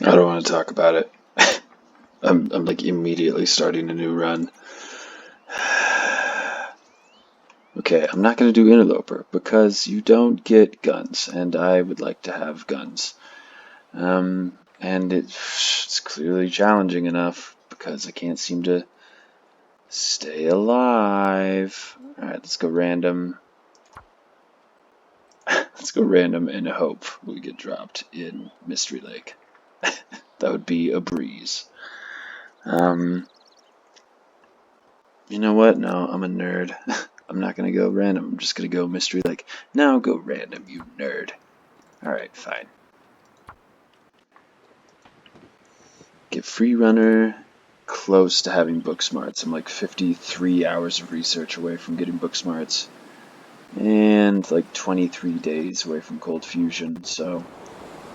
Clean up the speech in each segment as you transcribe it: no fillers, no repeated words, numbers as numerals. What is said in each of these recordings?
I don't want to talk about it. I'm like immediately starting a new run. Okay, I'm not going to do Interloper because you don't get guns, and I would like to have guns. And it's clearly challenging enough because I can't seem to stay alive. Alright, let's go random. Let's go random and hope we get dropped in Mystery Lake. That would be a breeze. You know what? No, I'm a nerd. I'm not gonna go random. I'm just gonna go Mystery Lake. No, go random, you nerd. Alright, fine. Get free runner. Close to having book smarts. I'm like 53 hours of research away from getting book smarts. And like 23 days away from cold fusion. So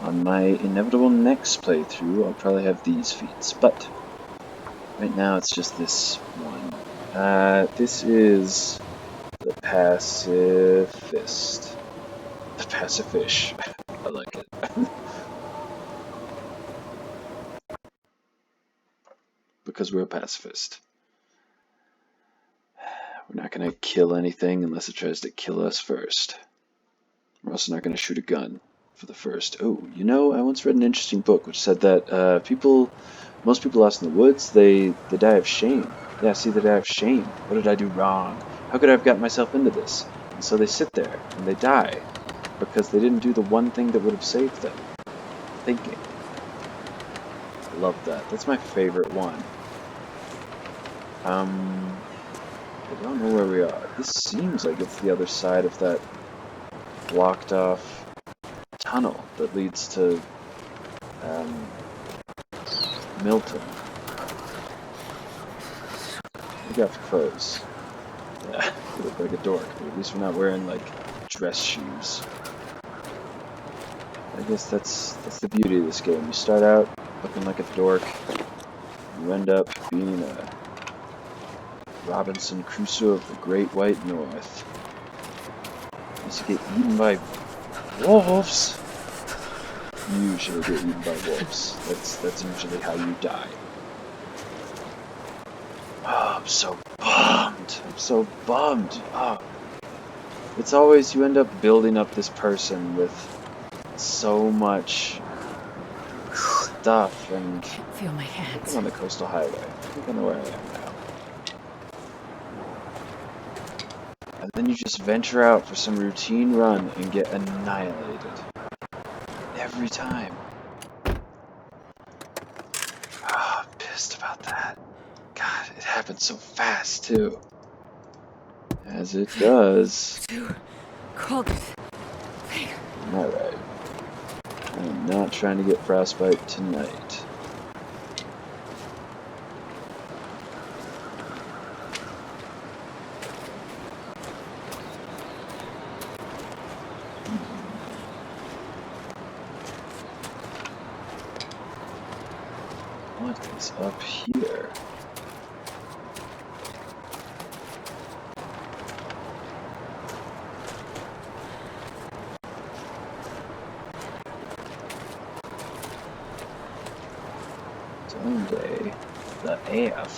on my inevitable next playthrough, I'll probably have these feats. But right now it's just this one. This is the pacifist. The pacifish. I like it. Because we're a pacifist. We're not going to kill anything unless it tries to kill us first. We're also not going to shoot a gun for the first. Oh, you know, I once read an interesting book which said that most people lost in the woods, they die of shame. Yeah, see, they die of shame. What did I do wrong? How could I have gotten myself into this? And so they sit there and they die because they didn't do the one thing that would have saved them. Thinking. I love that. That's my favorite one. I don't know where we are. This seems like it's the other side of that blocked off tunnel that leads to Milton. We got clothes. Yeah, we look like a dork, but at least we're not wearing like dress shoes. I guess that's the beauty of this game. You start out looking like a dork, you end up being a Robinson Crusoe of the Great White North. Once you get eaten by wolves, you usually get eaten by wolves. That's usually how you die. Oh, I'm so bummed. I'm so bummed. Oh. It's always, you end up building up this person with so much stuff and... I can't feel my hands. I'm on the coastal highway. I think I know where I am now. And then you just venture out for some routine run and get annihilated. Every time. Oh, I'm pissed about that. God, it happens so fast, too. As it does. Too cold. Alright. I'm not trying to get frostbite tonight. What is up here? Someday, the AF.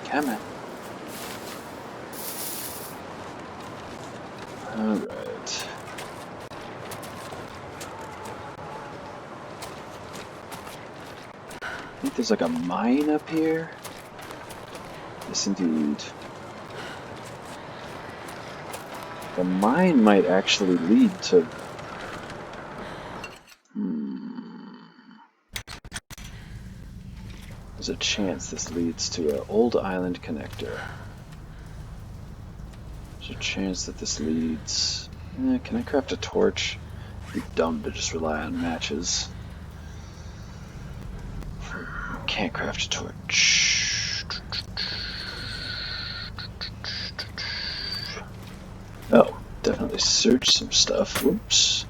Come on. Alright. I think there's like a mine up here. Yes, indeed. The mine might actually lead to... There's a chance this leads to an old island connector. There's a chance that this leads... can I craft a torch? It'd be dumb to just rely on matches. Can't craft a torch. Oh, definitely search some stuff. Whoops.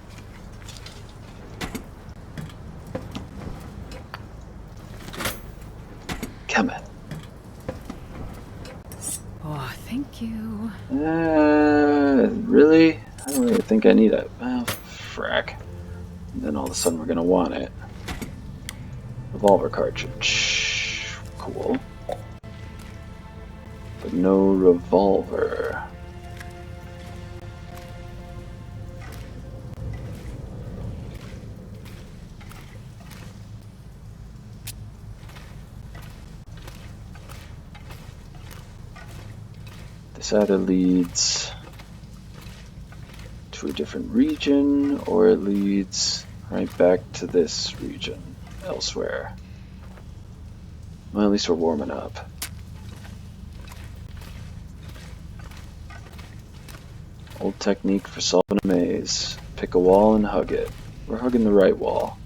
Come on. Oh, thank you. Really? I don't really think I need it. Well, frack. And then all of a sudden we're gonna want it. Revolver cartridge. Cool. But no revolver. This either leads to a different region, or it leads right back to this region elsewhere. Well, at least we're warming up. Old technique for solving a maze. Pick a wall and hug it. We're hugging the right wall.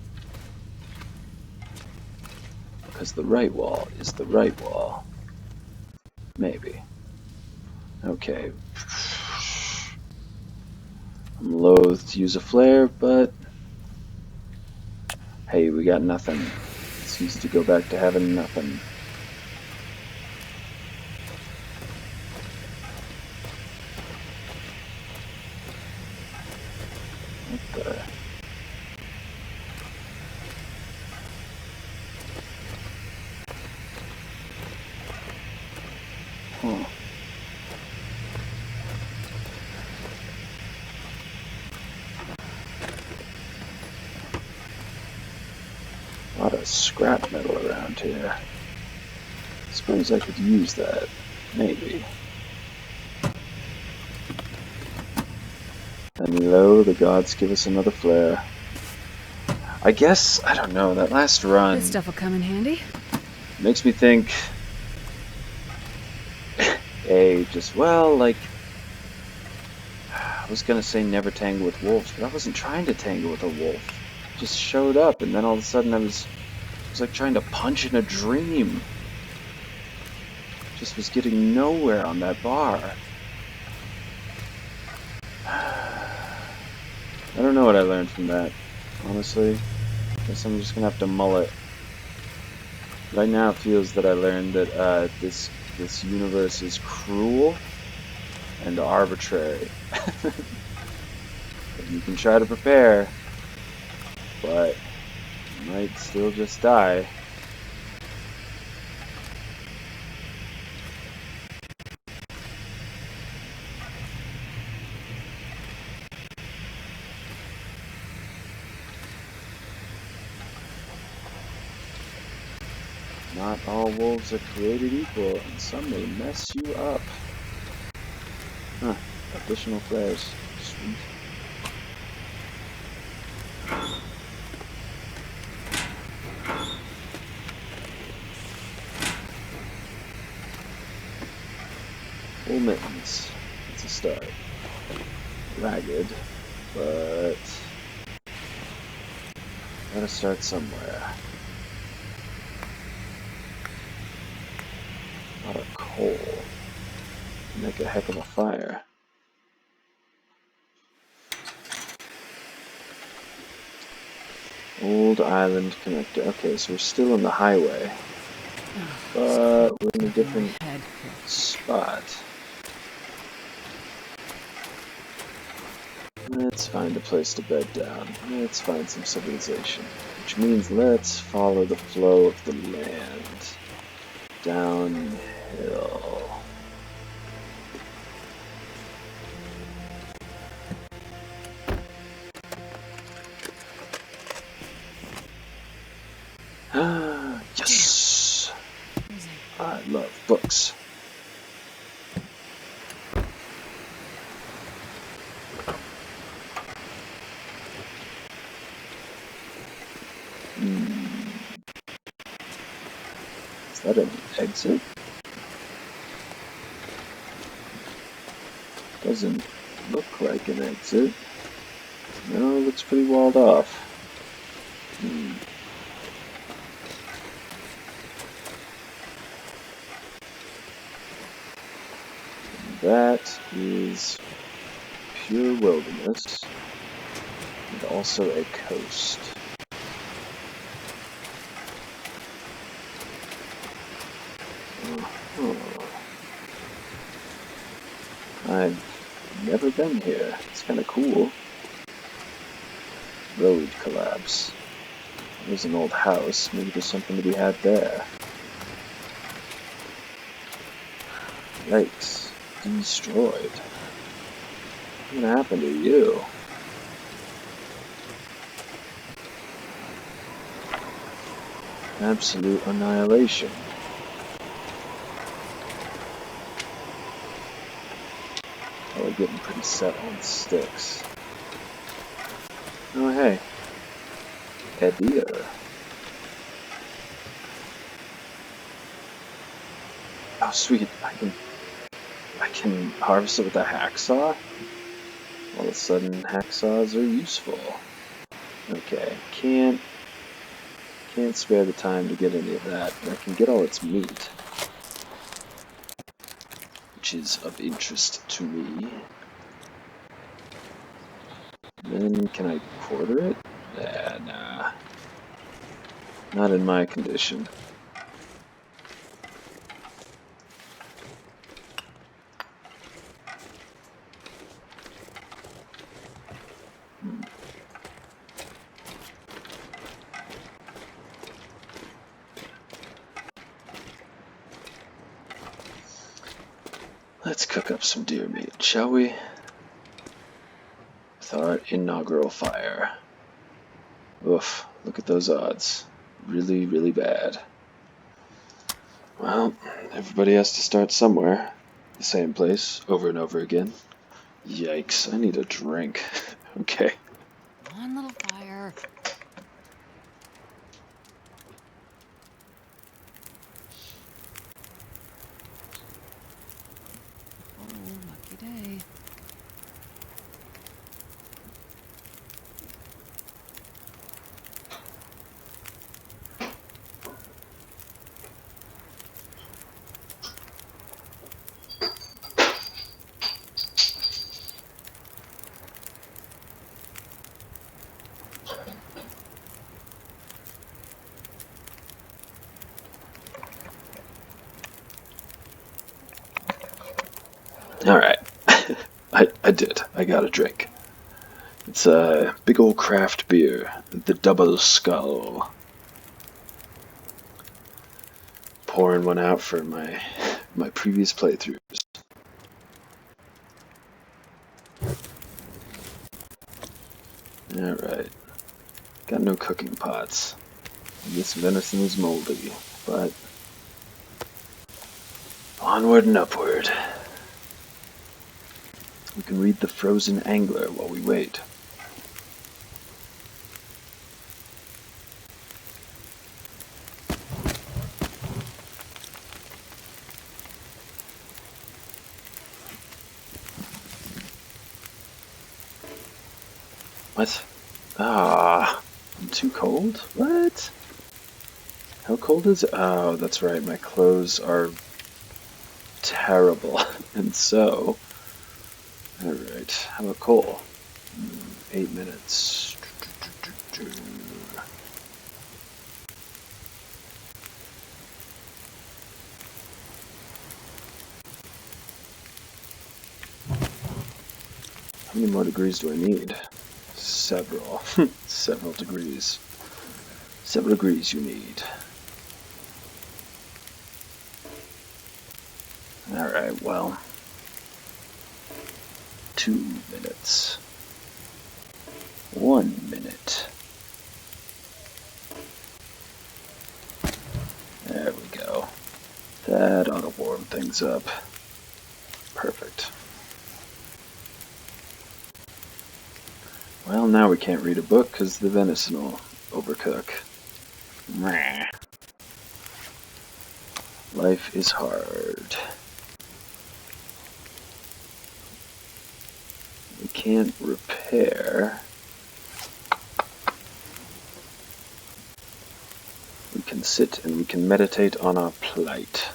Because the right wall is the right wall. Maybe. Okay. I'm loath to use a flare, but hey, we got nothing. It's easy to go back to having nothing. What the? Huh. A lot of scrap metal around here. I suppose I could use that. Maybe. And lo, the gods give us another flare. I guess, I don't know, that last run This stuff will come in handy. makes me think, well, like, I was gonna say never tangle with wolves, but I wasn't trying to tangle with a wolf. It just showed up, and then all of a sudden I was like trying to punch in a dream. Just was getting nowhere on that bar. I don't know what I learned from that, honestly. I guess I'm just gonna have to mull it. Right now it feels that I learned that this universe is cruel and arbitrary. You can try to prepare, but you might still just die. Not all wolves are created equal, and some may mess you up. Huh, additional flares. Sweet. Full mittens. It's a start. Ragged, but gotta start somewhere. A lot of coal. Make a heck of a fire. Old Island Connector. Okay, so we're still on the highway, but we're in a different spot. Let's find a place to bed down. Let's find some civilization. Which means let's follow the flow of the land. Downhill. Yes! I love books. Is that an exit? Doesn't look like an exit. No, it looks pretty walled off. That is pure wilderness, and also a coast. I've never been here. It's kind of cool. Road collapse. There's an old house. Maybe there's something to be had there. Yikes. Destroyed. What happened to you? Absolute annihilation. Oh, we're getting pretty set on sticks. Oh, hey. A deer. Oh, sweet. I can harvest it with a hacksaw? All of a sudden, hacksaws are useful. Okay, can't spare the time to get any of that, but I can get all its meat, which is of interest to me. Then, can I quarter it? Nah. Not in my condition. Let's cook up some deer meat, shall we? With our inaugural fire. Oof, look at those odds. Really, really bad. Well, everybody has to start somewhere. The same place, over and over again. Yikes, I need a drink. Okay. Come on, little fire. Oh, lucky day. Alright. I did. I got a drink. It's a big old craft beer. The Double Skull. Pouring one out for my previous playthroughs. Alright. Got no cooking pots. This venison is moldy, but onward and upward. We can read The Frozen Angler while we wait. What? Ah, I'm too cold? What? How cold is it? Oh, that's right, my clothes are terrible. And so, alright, how about coal? 8 minutes. How many more degrees do I need? Several. Several degrees. Several degrees you need. Alright, well. 2 minutes. 1 minute. There we go. That ought to warm things up. Perfect. Well, now we can't read a book because the venison will overcook. Meh. Life is hard. We can't repair. We can sit and we can meditate on our plight.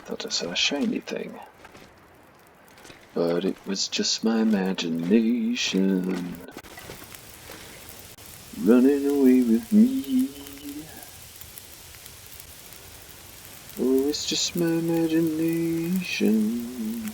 Thought I saw a shiny thing. But it was just my imagination running away with me. Oh, it's just my imagination.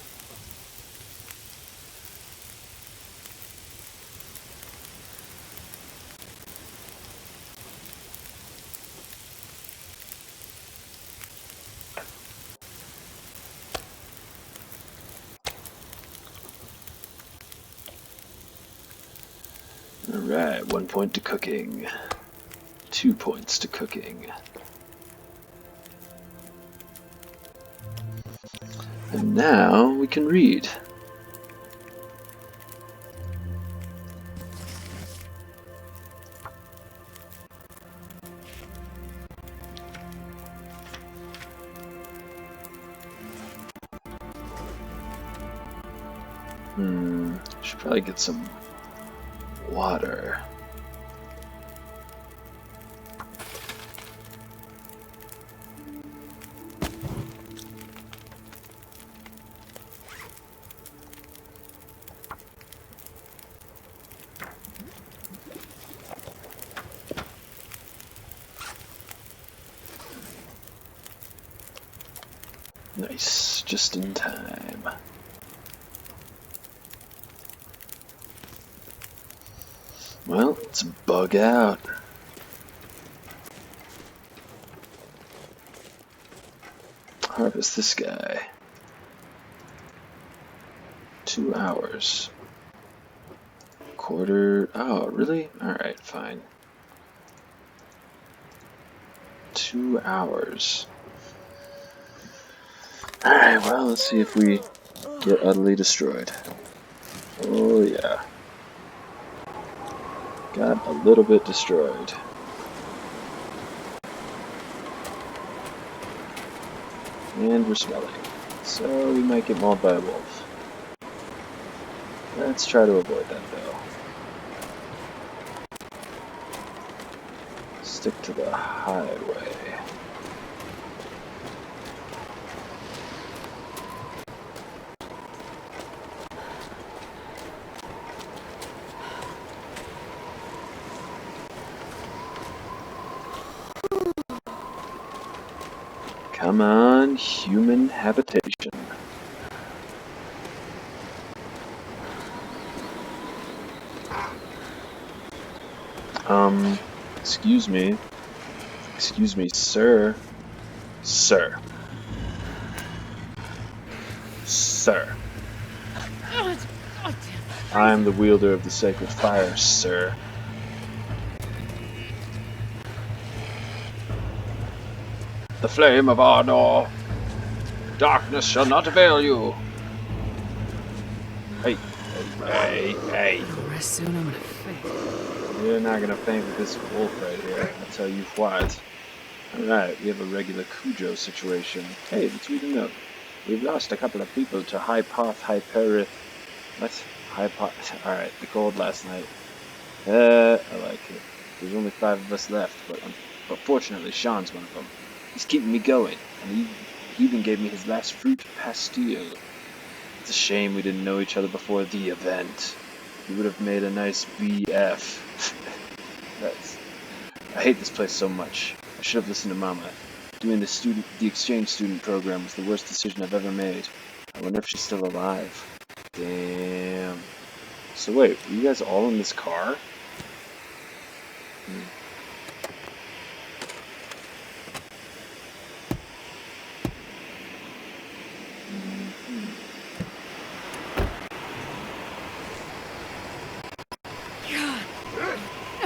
Alright, 1 point to cooking. 2 points to cooking. And now we can read. Should probably get some water. Nice, just in time. Well, let's bug out. Harvest this guy. 2 hours. Quarter. Oh, really? Alright, fine. 2 hours. Alright, well, let's see if we get utterly destroyed. Oh, yeah. Got a little bit destroyed. And we're smelling. So we might get mauled by a wolf. Let's try to avoid that, though. Stick to the highway. Come on, human habitation. Excuse me. Excuse me, sir. Sir. Sir. I am the wielder of the sacred fire, sir. The flame of Ardor. Darkness shall not avail you. Hey, hey, hey. Rest soon, I'm gonna faint. You're not gonna faint with this wolf right here. I'll tell you what. Alright, we have a regular Cujo situation. Hey, let's read a note. We've lost a couple of people to Hyperith. What? Alright, the cold last night. I like it. There's only 5 of us left, but fortunately Sean's one of them. He's keeping me going, and he even gave me his last fruit pastille. It's a shame we didn't know each other before the event. We would have made a nice BF. I hate this place so much. I should have listened to Mama. Doing the exchange student program was the worst decision I've ever made. I wonder if she's still alive. Damn. So wait, were you guys all in this car?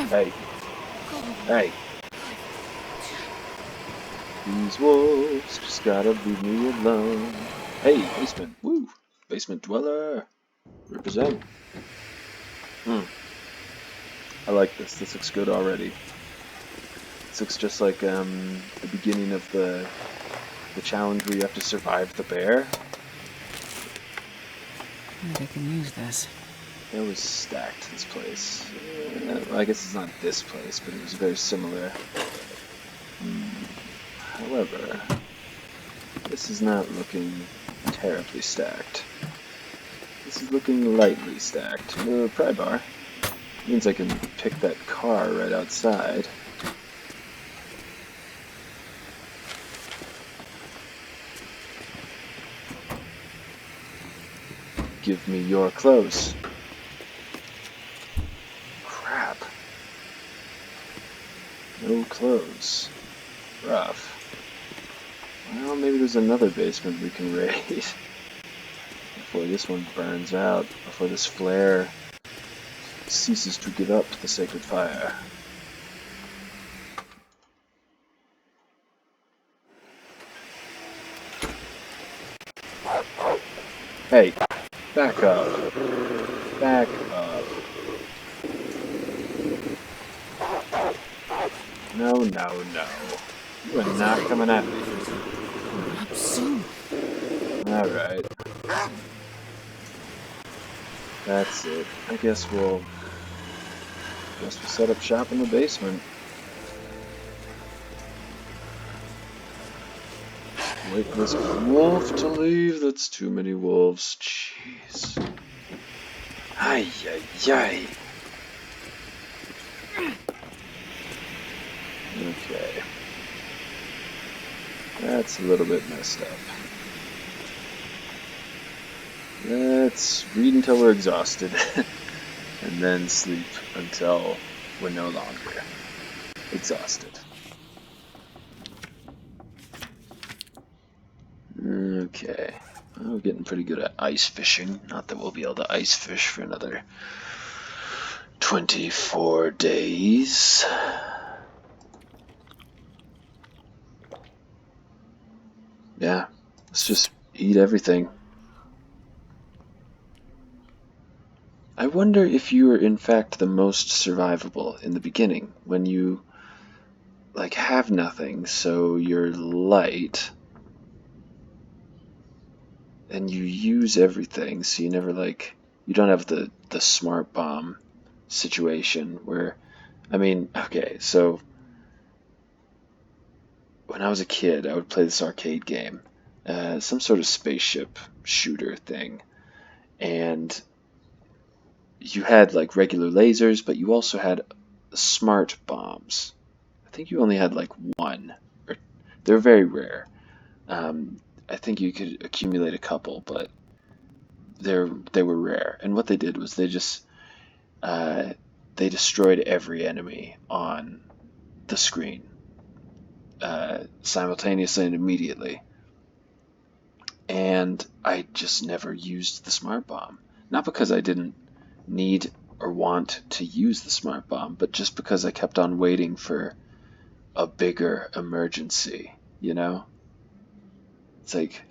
Hey. Hey. These wolves just gotta leave me alone. Hey, basement. Woo. Basement dweller. Represent. I like this. This looks good already. This looks just like the beginning of the challenge where you have to survive the bear. Maybe I can use this. It was stacked, this place. Well, I guess it's not this place, but it was very similar. However, This is not looking terribly stacked. This is looking lightly stacked. Pry bar. Means I can pick that car right outside. Give me your clothes. Crap. No clothes. Rough. Well, maybe there's another basement we can raid before this one burns out, before this flare ceases to give up the sacred fire. Hey, back up. Back up. No, no, no. You are not coming at me. Not soon. Alright. That's it. I guess we'll set up shop in the basement. Wait for this wolf to leave. That's too many wolves. Jeez. Ay, ay, ay. Okay. That's a little bit messed up. Let's read until we're exhausted. And then sleep until we're no longer exhausted. Okay. Well, we're getting pretty good at ice fishing. Not that we'll be able to ice fish for another 24 days. Yeah, let's just eat everything. I wonder if you are in fact the most survivable in the beginning, when you like have nothing, so you're light, and you use everything, so you never you don't have the smart bomb situation where, I mean, okay, so when I was a kid, I would play this arcade game, some sort of spaceship shooter thing, and you had like regular lasers, but you also had smart bombs. I think you only had like one, or they're very rare. I think you could accumulate a couple, but they were rare. And what they did was they destroyed every enemy on the screen simultaneously and immediately. And I just never used the smart bomb. Not because I didn't need or want to use the smart bomb, but just because I kept on waiting for a bigger emergency, you know? It's like,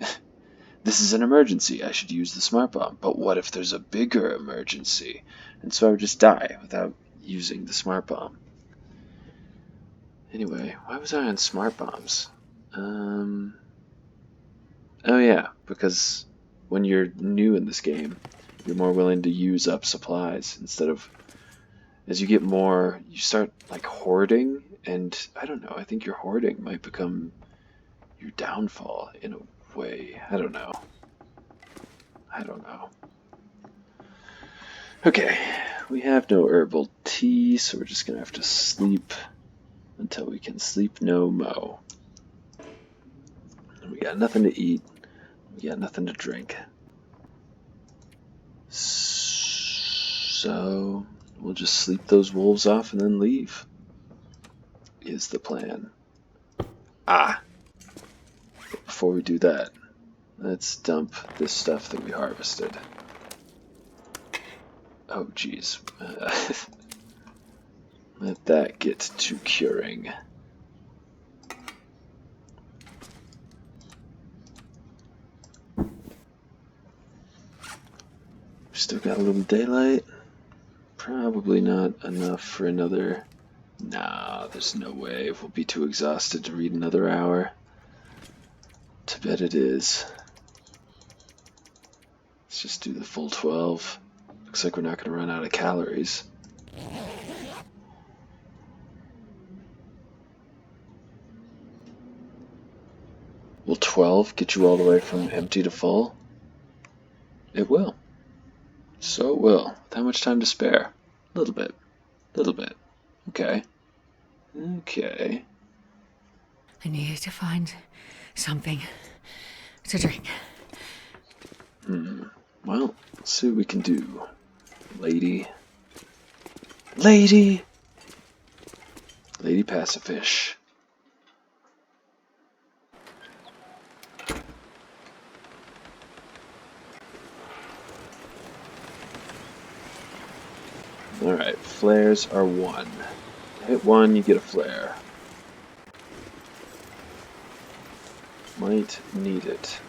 this is an emergency, I should use the smart bomb, but what if there's a bigger emergency? And so I would just die without using the smart bomb. Anyway, why was I on smart bombs? Oh yeah, because when you're new in this game, you're more willing to use up supplies instead of, as you get more, you start like hoarding, and I don't know, I think your hoarding might become your downfall in a way. I don't know. Okay, we have no herbal tea, so we're just gonna have to sleep until we can sleep no mo. And we got nothing to eat, we got nothing to drink. So we'll just sleep those wolves off and then leave, is the plan. Ah! But before we do that, let's dump this stuff that we harvested. Oh, geez. Let that get to curing. Still got a little daylight. Probably not enough for another... Nah, there's no way. We'll be too exhausted to read another hour. To bet it is. Let's just do the full 12. Looks like we're not going to run out of calories. Well, 12 get you all the way from empty to full? It will. So it will. With how much time to spare? A little bit. Little bit. Okay. Okay. I needed to find something to drink. Well, let's see what we can do. Lady. Lady! Lady Pacifish. Alright, flares are 1. Hit 1, you get a flare. Might need it.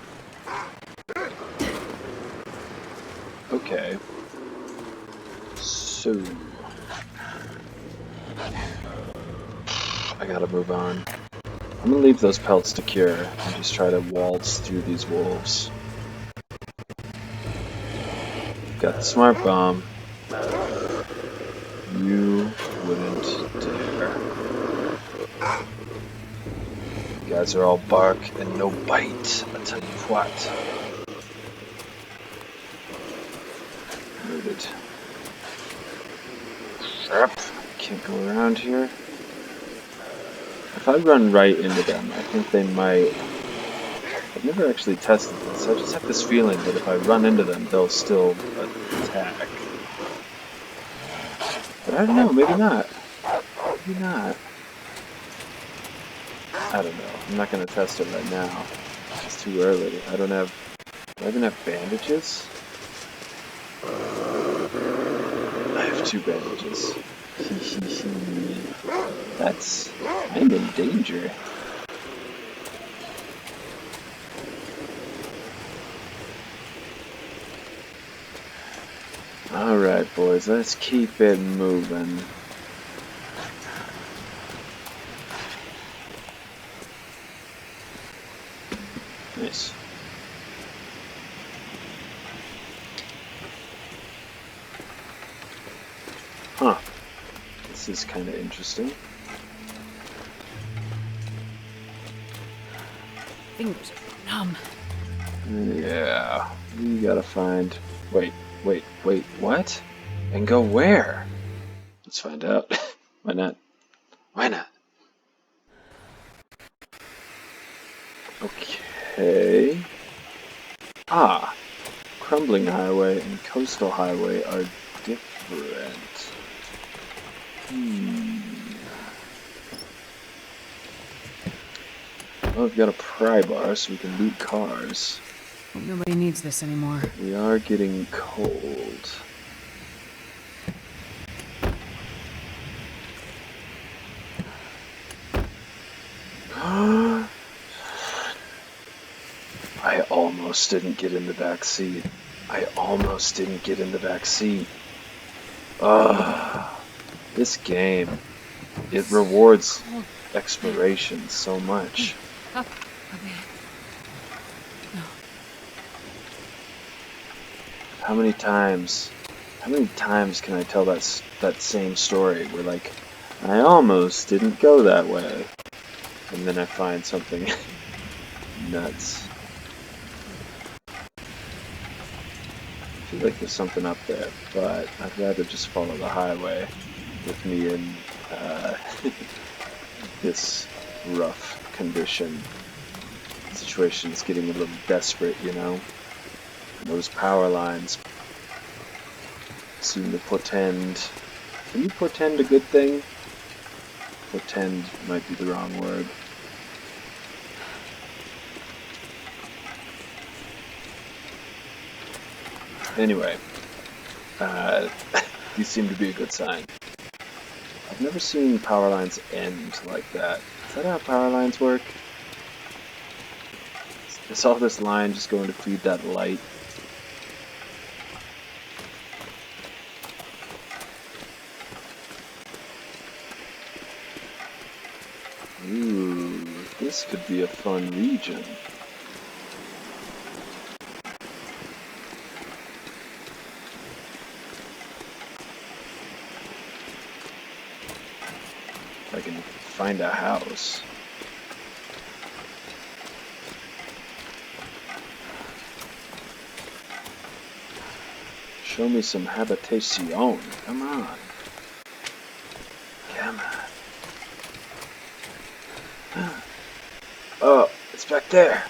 Okay. So... I gotta move on. I'm gonna leave those pelts to cure and just try to waltz through these wolves. Got the smart bomb. You wouldn't dare. You guys are all bark and no bite, I tell you what. Noted. Crap. Can't go around here. If I run right into them, I think they might... I've never actually tested this. I just have this feeling that if I run into them, they'll still attack. But I don't know, maybe not. Maybe not. I don't know. I'm not going to test it right now. It's too early. I don't have... Do I even have bandages? I have 2 bandages. That's... I'm in danger. Alright, boys. Let's keep it moving. Nice. Huh. This is kind of interesting. Fingers are numb. Yeah. We gotta find... Wait, what? And go where? Let's find out. Why not? Why not? Okay. Ah. Crumbling highway and coastal highway are different. Well, we've got a pry bar, so we can loot cars. Hope nobody needs this anymore. We are getting cold. I almost didn't get in the back seat. Ugh. This game, it rewards exploration so much. Up a bit. No. How many times can I tell that same story where, like, I almost didn't go that way, and then I find something nuts. I feel like there's something up there, but I'd rather just follow the highway with me in this rough condition. The situation's getting a little desperate, you know? And those power lines seem to portend... Can you portend a good thing? Portend might be the wrong word. Anyway, these seem to be a good sign. I've never seen power lines end like that. Is that how power lines work? Is all this line just going to feed that light? Ooh, this could be a fun region. If I can find a house. Show me some habitation. Come on. Come on. Oh, it's back there.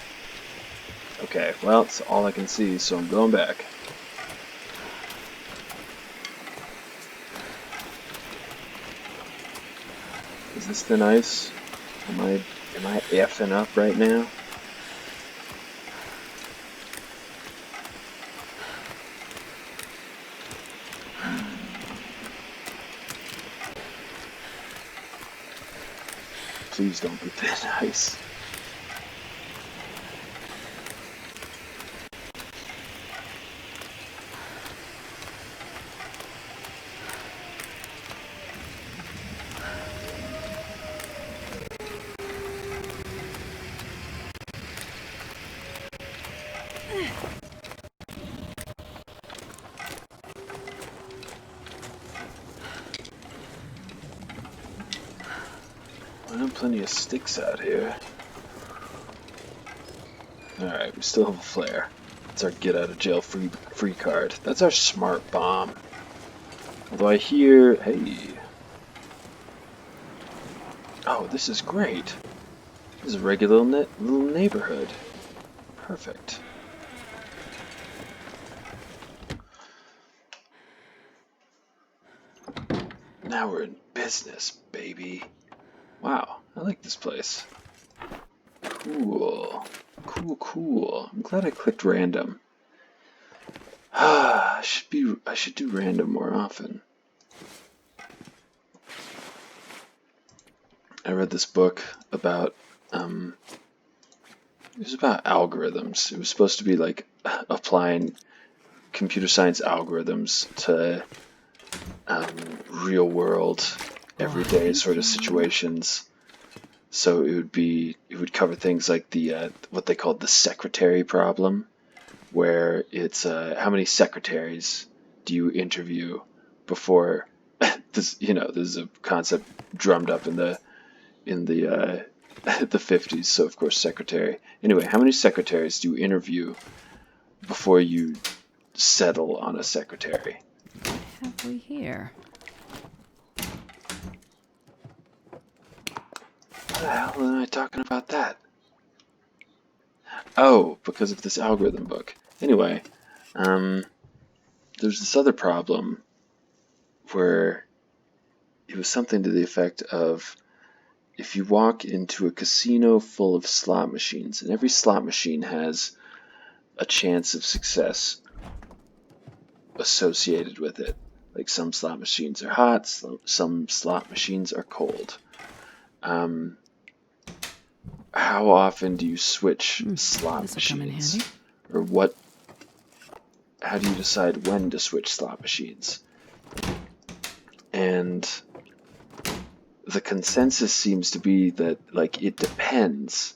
Okay, well, it's all I can see, so I'm going back. Is this thin ice? Am I effing up right now? Please don't be thin ice. Well, plenty of sticks out here. Alright, we still have a flare. That's our get out of jail free card. That's our smart bomb. Although I hear... Hey. Oh, this is great. This is a regular little neighborhood. Perfect. Now we're in business, baby. Wow, I like this place. Cool. Cool. I'm glad I clicked random. I should do random more often. I read this book about it was about algorithms. It was supposed to be like applying computer science algorithms to real world, everyday sort of situations. So it would cover things like the what they called the secretary problem, where it's how many secretaries do you interview before this is a concept drummed up in the the 50s, so of course secretary. Anyway, how many secretaries do you interview before you settle on a secretary? What have we here? What the hell am I talking about that? Oh, because of this algorithm book. Anyway, there's this other problem where it was something to the effect of if you walk into a casino full of slot machines, and every slot machine has a chance of success associated with it. Like some slot machines are hot, some slot machines are cold. How often do you switch slot machines? Or how do you decide when to switch slot machines? And the consensus seems to be that like it depends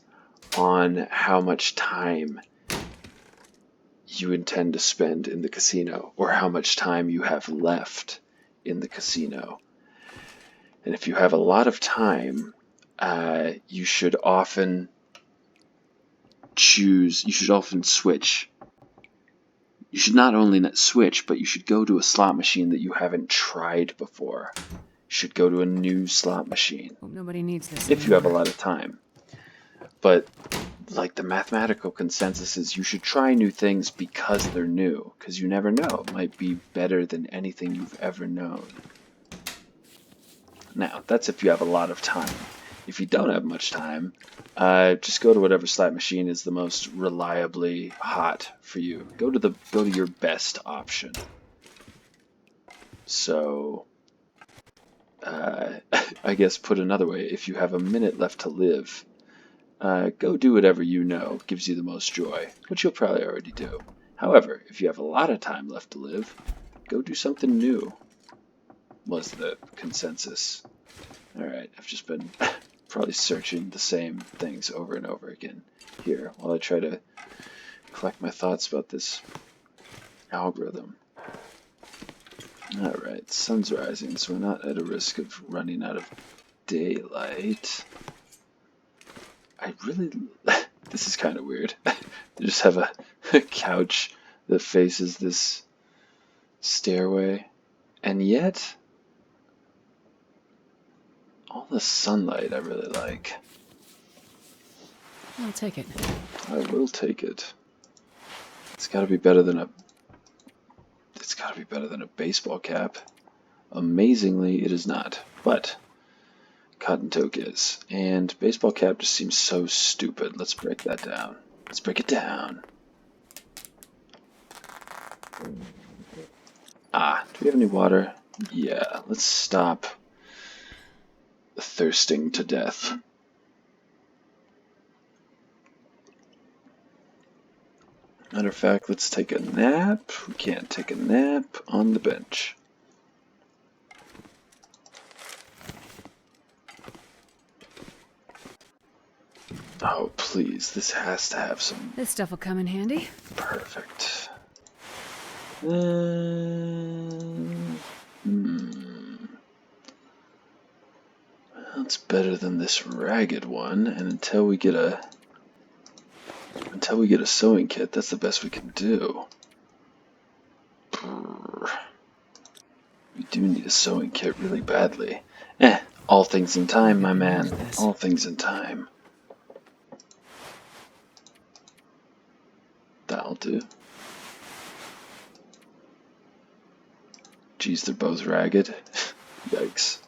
on how much time you intend to spend in the casino or how much time you have left in the casino. And if you have a lot of time, you should often switch. You should not only not switch, but you should go to a slot machine that you haven't tried before. You should go to a new slot machine. Hope nobody needs this if you have a lot of time. But like the mathematical consensus is you should try new things because they're new, because you never know. It might be better than anything you've ever known. Now, that's if you have a lot of time. If you don't have much time, just go to whatever slot machine is the most reliably hot for you. Go to your best option. So, I guess put another way, if you have a minute left to live, go do whatever you know gives you the most joy, which you'll probably already do. However, if you have a lot of time left to live, go do something new, was the consensus. Alright, I've just been probably searching the same things over and over again here while I try to collect my thoughts about this algorithm. Alright, sun's rising, so we're not at a risk of running out of daylight. I really... this is kind of weird. They just have a couch that faces this stairway, and yet all the sunlight I really like. I'll take it. I will take it. It's gotta be better than a baseball cap. Amazingly, it is not, but cotton toque is. And baseball cap just seems so stupid. Let's break that down. Let's break it down. Ah, do we have any water? Yeah, let's stop thirsting to death. Matter of fact, let's take a nap. We can't take a nap on the bench. Oh, please, this has to have some... This stuff will come in handy. Perfect. That's better than this ragged one, and until we get a sewing kit, that's the best we can do. We do need a sewing kit really badly. All things in time, my man. All things in time. That'll do. Geez, they're both ragged. Yikes.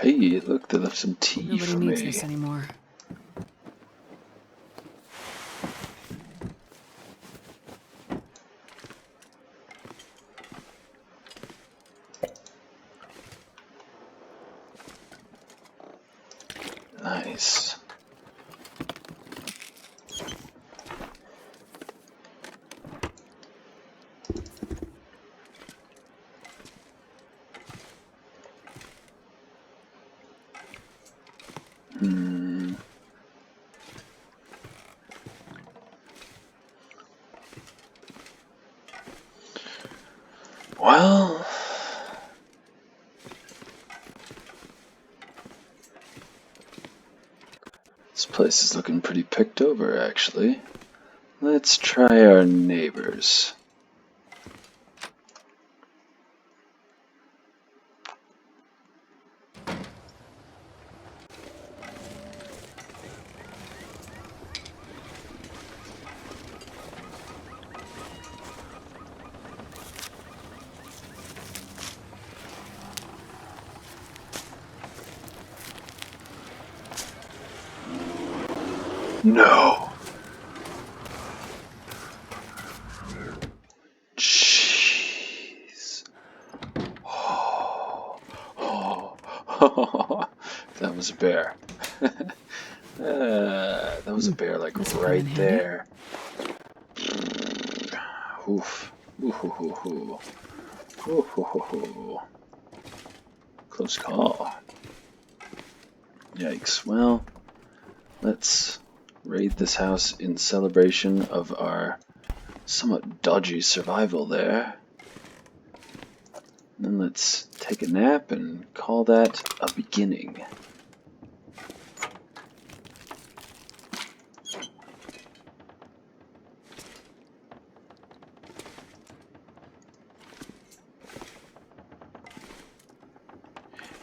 Hey, look, they left some tea Nobody for needs me. this anymore. Nice. Well, this place is looking pretty picked over, actually. Let's try our neighbors. No! Jeez. That was a bear. That was a bear, like, right there. Oof. Ooh. Ooh. Close call. Yikes. Well, let's raid this house in celebration of our somewhat dodgy survival there. Then let's take a nap and call that a beginning.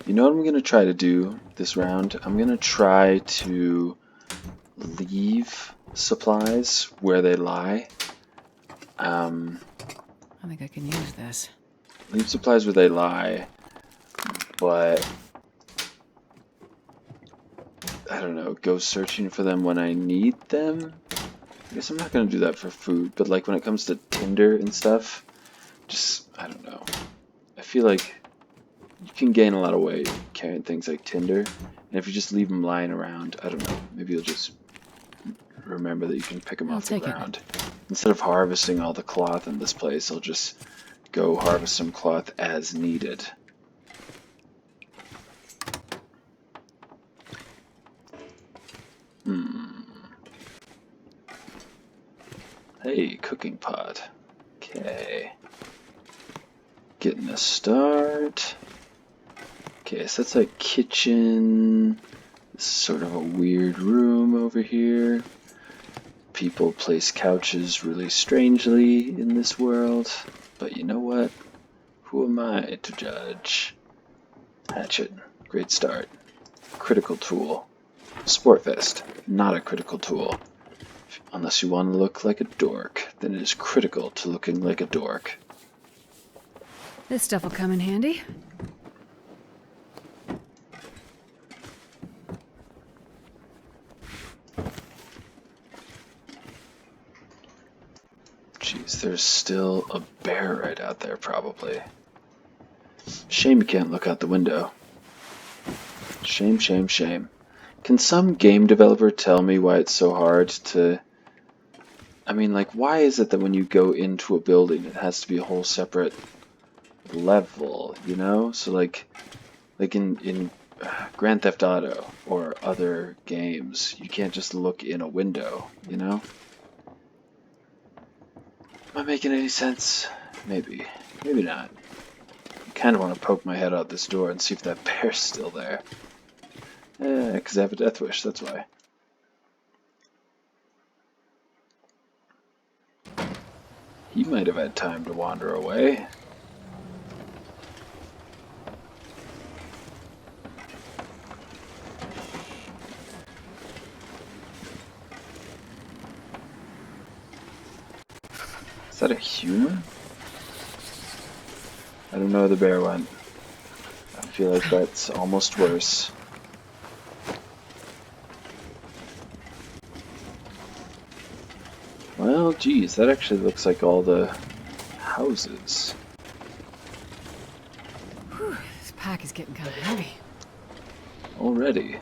You know what I'm going to try to do this round? I'm going to try to leave supplies where they lie. I think I can use this. Leave supplies where they lie, but I don't know, go searching for them when I need them. I guess I'm not going to do that for food, but like when it comes to tinder and stuff, just, I don't know. I feel like you can gain a lot of weight carrying things like tinder, and if you just leave them lying around, I don't know, maybe you'll just remember that you can pick them off the ground. Instead of harvesting all the cloth in this place, I'll just go harvest some cloth as needed. Hey, cooking pot. Okay. Getting a start. Okay, so that's a kitchen. This is sort of a weird room over here. People place couches really strangely in this world. But you know what? Who am I to judge? Hatchet. Great start. Critical tool. Sport vest. Not a critical tool. Unless you want to look like a dork, then it is critical to looking like a dork. This stuff will come in handy. Jeez, there's still a bear right out there, probably. Shame you can't look out the window. Shame, shame, shame. Can some game developer tell me why it's so hard to... I mean, like, why is it that when you go into a building, it has to be a whole separate level, you know? So, like in Grand Theft Auto or other games, you can't just look in a window, you know? Am I making any sense? Maybe. Maybe not. I kind of want to poke my head out this door and see if that bear's still there. Because I have a death wish, that's why. He might have had time to wander away. Is that a human? I don't know where the bear went. I feel like that's almost worse. Well, geez, that actually looks like all the houses. Whew, this pack is getting kind of heavy. Already.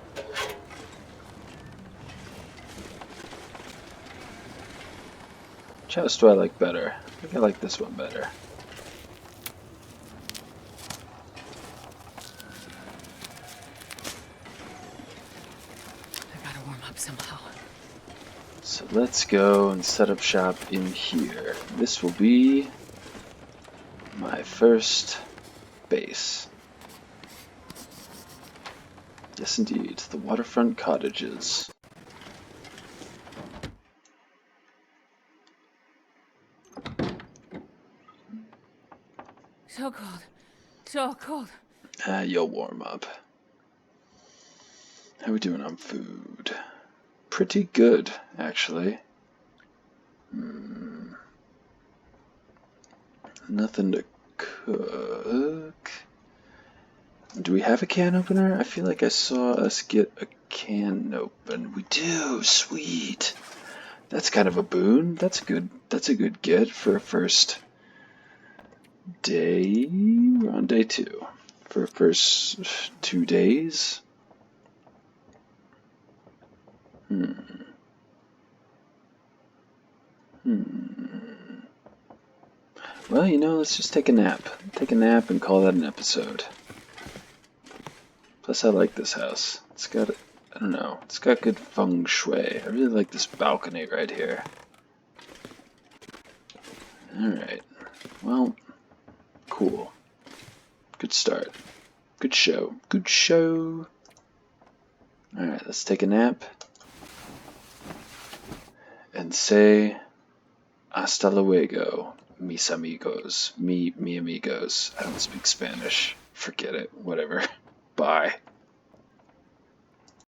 Which house do I like better? I think I like this one better. I gotta warm up somehow. So let's go and set up shop in here. This will be my first base. Yes, indeed, the waterfront cottages. So cold. So cold. You'll warm up. How we doing on food? Pretty good, actually. Nothing to cook. Do we have a can opener? I feel like I saw us get a can open. We do, sweet. That's kind of a boon. That's good. That's a good get for a first day. We're on day 2. For a first 2 days. Well, you know, let's just take a nap. Take a nap and call that an episode. Plus, I like this house. It's got, I don't know, it's got good feng shui. I really like this balcony right here. Alright. Well, cool. Good start. Good show. Good show. Alright, let's take a nap. And say, hasta luego, mis amigos. Mi amigos. I don't speak Spanish. Forget it. Whatever. Bye.